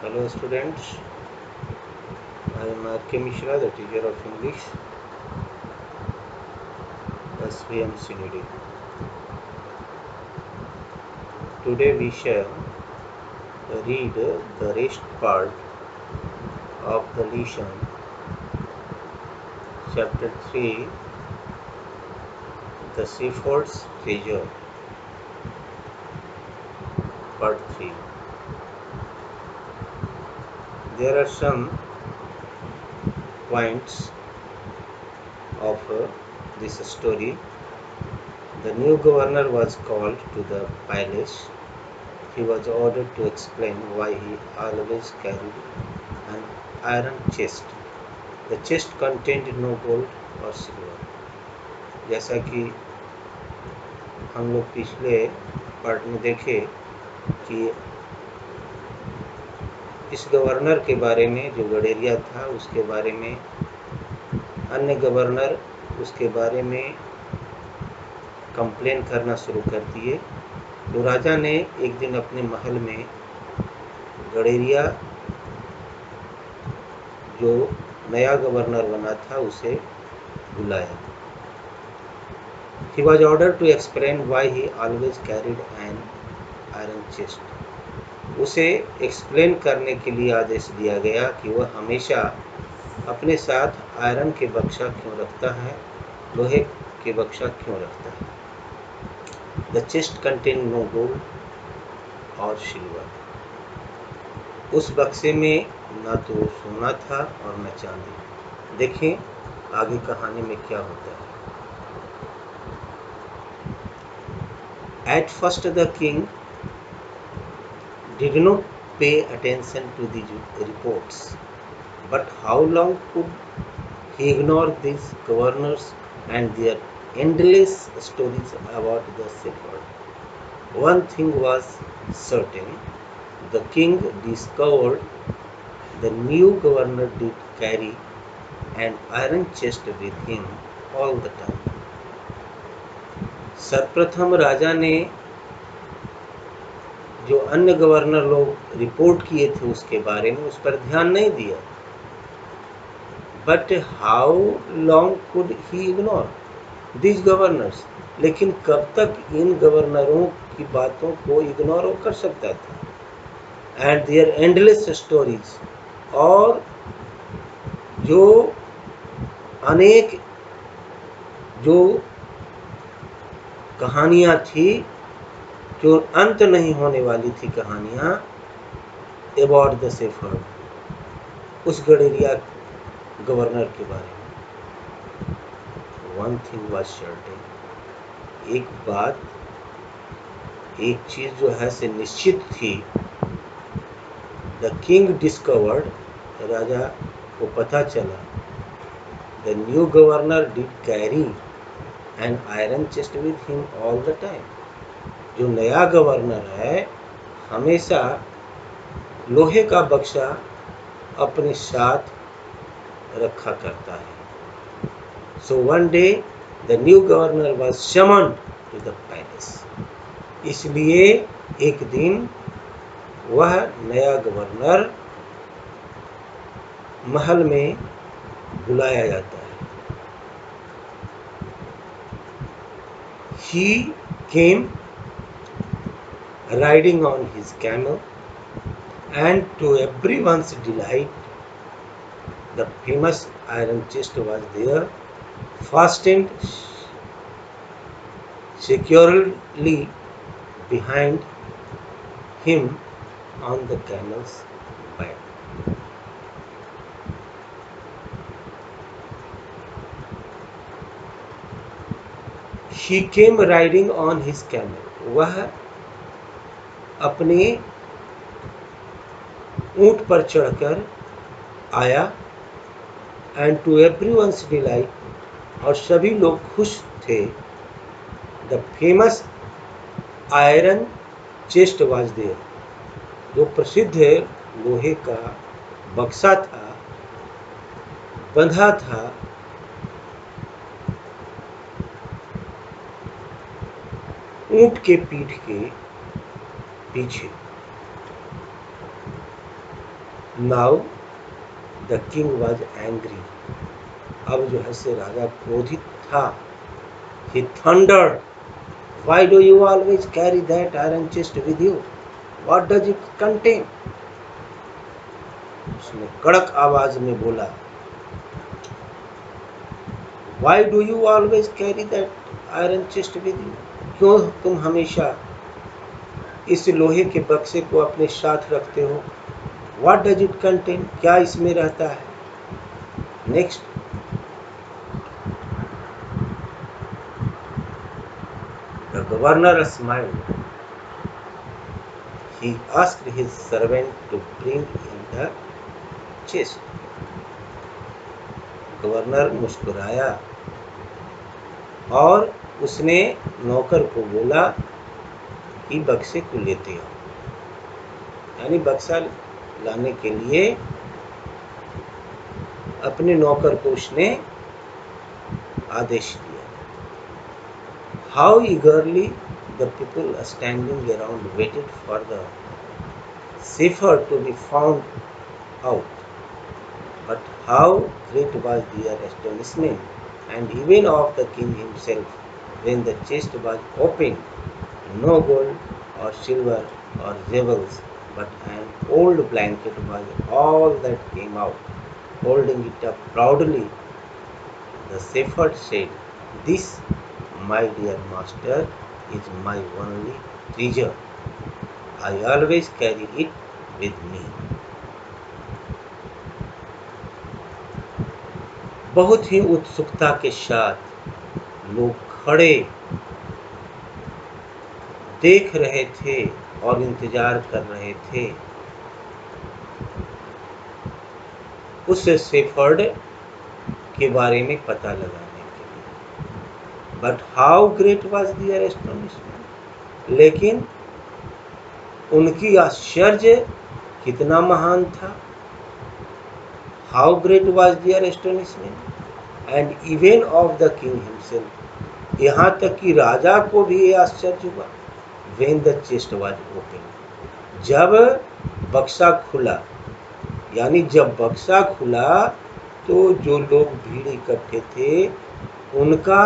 Hello students, I am R.K. Mishra, the teacher of English, SVM CDD. Today we shall read the rest part of the lesson, chapter 3, The Shepherd's Treasure, part 3. There are some points of this story. The new governor was called to the palace. He was ordered to explain why he always carried an iron chest. The chest contained no gold or silver. जैसा कि हम लोग पिछले part में देखे कि इस governor के बारे में, जो गडेरिया था, उसके बारे में अन्य गवर्नर उसके बारे में कंप्लेन करना शुरू कर दिए। तो राजा ने एक दिन अपने महल में गडेरिया, जो नया गवर्नर बना था, उसे बुलाया। He was ordered to explain why he always carried an iron chest. उसे एक्सप्लेन करने के लिए आदेश दिया गया कि वह हमेशा अपने साथ आयरन के बक्सा क्यों रखता है, लोहे के बक्सा क्यों रखता है। The chest contained no gold or silver. उस बक्से में न तो सोना था और न चांदी। देखें आगे कहानी में क्या होता है। At first the king did not pay attention to these reports, but how long could he ignore these governors and their endless stories about the shepherd? One thing was certain: the king discovered the new governor did carry an iron chest with him all the time. सर्वप्रथम राजा ने जो अन्य governor लोग report किए थे उसके बारे में उस पर ध्यान नहीं दिया। But how long could he ignore this governors, लेकिन कब तक इन गवर्नरों की बातों को इग्नोर कर सकता था। एंड देयर एंडलेस स्टोरीज, और जो अनेक जो कहानियाँ थी, जो अंत नहीं होने वाली थी कहानियाँ, अबाउट द शेफर्ड, उस गडेरिया गवर्नर के बारे में। वन थिंग वाज सर्टेन, एक चीज जो है से निश्चित थी। द किंग डिस्कवर्ड, राजा को पता चला, the new governor did carry an iron chest with him all the time. जो नया गवर्नर है हमेशा लोहे का बक्सा अपने साथ रखा करता है। So one day the new governor was summoned to the palace. इसलिए एक दिन वह नया गवर्नर महल में बुलाया जाता है। He came riding on his camel, and to everyone's delight, the famous iron chest was there, fastened securely behind him on the camel's back. He came riding on his camel. वह अपने ऊंट पर चढ़कर आया, एंड टू एवरीवन्स डिलाइट, और सभी लोग खुश थे। The famous iron chest was there, जो प्रसिद्ध लोहे का बक्सा था, बंधा था ऊंट के पीठ के पीछे। Now the king was angry. अब जो है से राजा क्रोधित था। He thundered, why do you always carry that iron chest with you, what does it contain. उसने कड़क आवाज में बोला, why do you always carry that iron chest with you, क्यों तुम हमेशा इस लोहे के बक्से को अपने साथ रखते हो। व्हाट डज इट कंटेन, क्या इसमें रहता है। Next, the governor smiled, he asked his servant to bring in the chest। Governor मुस्कुराया और उसने नौकर को बोला कि बक्से को लेते आओ, यानी बक्सा लाने के लिए अपने नौकर को उसने आदेश दिया। How eagerly the people standing around waited for the safer to be found out, but how great was their astonishment, and even of the king himself, when the chest was opened. No gold or silver or jewels, but an old blanket was all that came out. Holding it up proudly, the shepherd said, "This, my dear master, is my only treasure. I always carry it with me." बहुत ही उत्सुकता के साथ लोग खड़े देख रहे थे और इंतजार कर रहे थे उस शेफर्ड के बारे में पता लगाने के लिए। But how great was their astonishment, लेकिन उनकी आश्चर्य कितना महान था। How great was their astonishment and even of the king himself, यहाँ तक कि राजा को भी ये आश्चर्य हुआ। When the chest was open, जब बक्सा खुला, यानी जब बक्सा खुला तो जो लोग भीड़ इकट्ठे थे उनका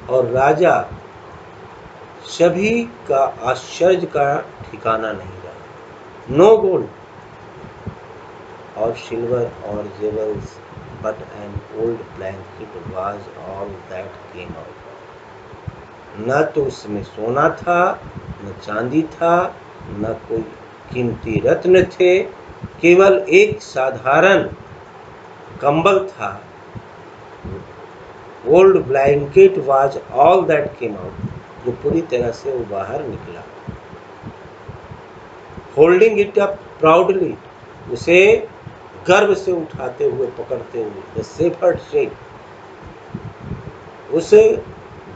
और राजा सभी का आश्चर्य का ठिकाना नहीं रहा। नो गोल्ड और सिल्वर और jewels, but an old blanket was all that came out. न तो उसमें सोना था, न चांदी था, न कोई कीमती रत्न थे, केवल एक साधारण कंबल था। Old blanket was all that came out, जो पूरी तरह से वो बाहर निकला। होल्डिंग इट अप प्राउडली, उसे गर्व से उठाते हुए, पकड़ते हुए, द शेफर्ड सेड, उस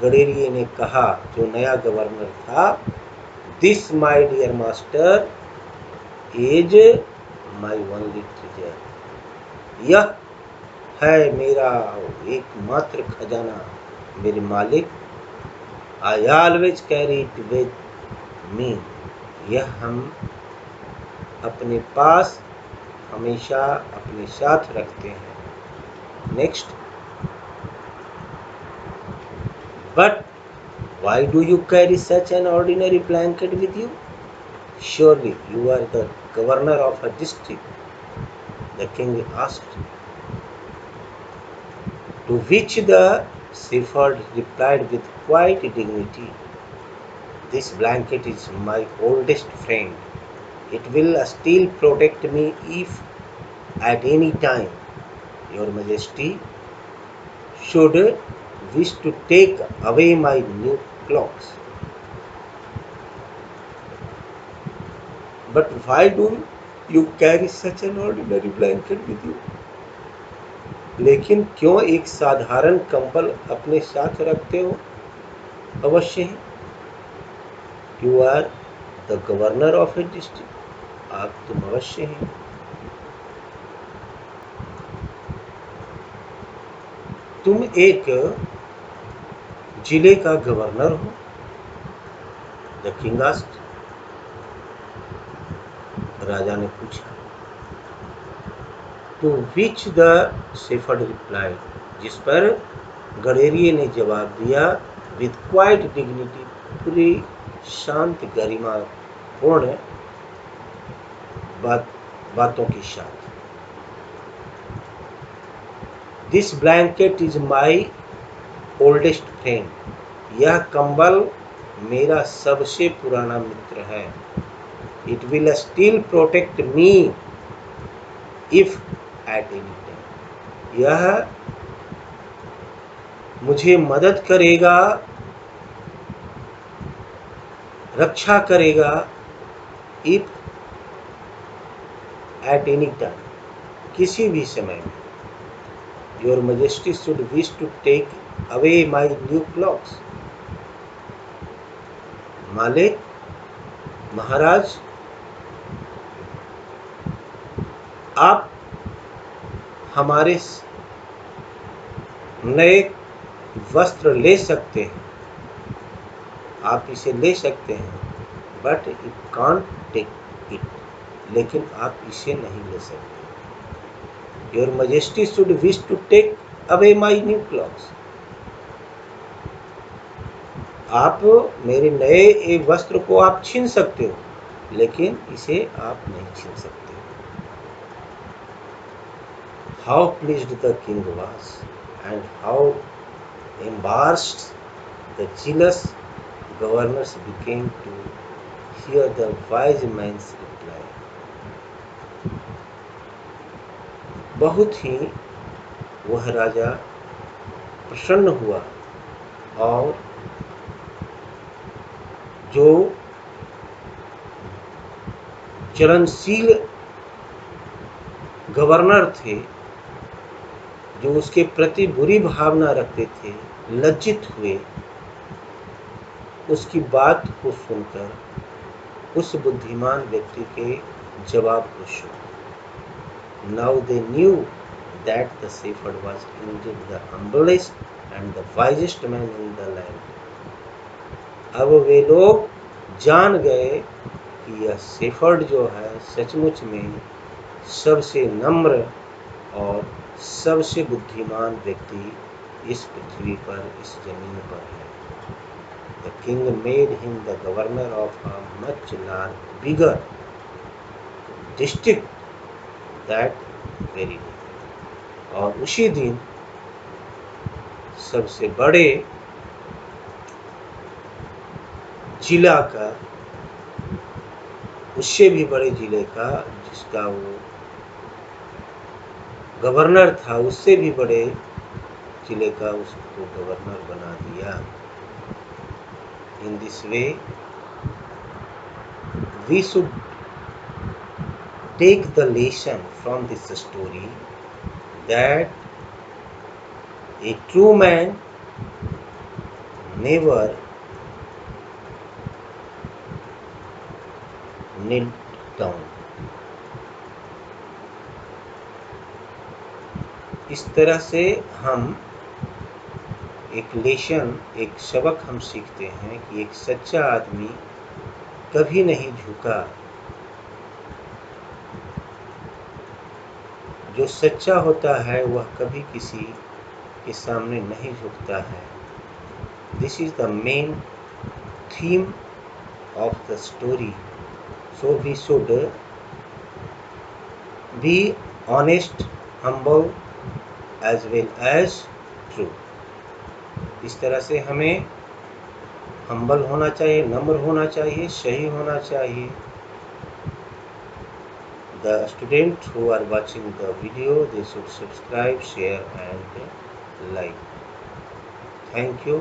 गडेरिये ने कहा, जो नया गवर्नर था, this my dear master is my only treasure, यह है मेरा एकमात्र खजाना, मेरे मालिक। I always carry it with me, यह हम अपने पास हमेशा अपने साथ रखते हैं। Next, but why do you carry such an ordinary blanket with you, surely you are the governor of a district, the king asked. To which the shepherd replied with quiet dignity, this blanket is my oldest friend. It will still protect me if at any time your majesty should wish to take away my new clothes. But why do you carry such an ordinary blanket with you? लेकिन क्यों एक साधारण कंबल अपने साथ रखते हो। अवश्य ही, you are the governor of a district, आप तुम अवश्य हैं तुम एक जिले का गवर्नर हो। द किंग आस्क्ड, राजा ने पूछा। To which the shepherd replied, जिस पर गडेरिए ने जवाब दिया, विद क्वाइट डिग्निटी, पूरी शांत गरिमा पूर्ण बातों के साथ। This blanket is my oldest friend, यह कंबल मेरा सबसे पुराना मित्र है। It will still protect me if at any time, यह मुझे मदद करेगा, रक्षा करेगा, इफ एट एनी टाइम, किसी भी समय में। Your majesty should wish to take away my new clocks, मालिक, महाराज, आप हमारे नए वस्त्र ले सकते हैं, आप इसे ले सकते हैं, but you can't take it, लेकिन आप इसे नहीं ले सकते। Your majesty should wish to take away my new clothes, आप मेरे नए वस्त्र को आप छीन सकते हो, लेकिन इसे आप नहीं छीन सकते। How pleased the king was and how embarrassed the jealous governors became to hear the wise man's reply. बहुत ही वह राजा प्रसन्न हुआ और जो चलनशील गवर्नर थे, जो उसके प्रति बुरी भावना रखते थे, लज्जित हुए उसकी बात को सुनकर, उस बुद्धिमान व्यक्ति के जवाब को सुन। Now they knew that the shepherd was indeed the humblest and the wisest man in the land. अब वे लोग जान गए कि यह शेफर्ड जो है सचमुच में सबसे नम्र और सबसे बुद्धिमान व्यक्ति इस पृथ्वी पर, इस जमीन पर है। The king made him the governor of a much bigger district that very day. और उसी दिन सबसे बड़े जिला का, उससे भी बड़े जिले का, जिसका वो गवर्नर था, उससे भी बड़े जिले का उसको गवर्नर बना दिया। In this way, we should take the lesson from this story that a true man never knelt down. इस तरह से हम एक लेसन, एक सबक हम सीखते हैं कि एक सच्चा आदमी कभी नहीं झुका। जो सच्चा होता है वह कभी किसी के सामने नहीं झुकता है। This is the main theme of the story. So we should be honest, humble as well as true. इस तरह से हमें हम्बल होना चाहिए, नम्र होना चाहिए, सही होना चाहिए। The students who are watching the video, they should subscribe, share and like. Thank you.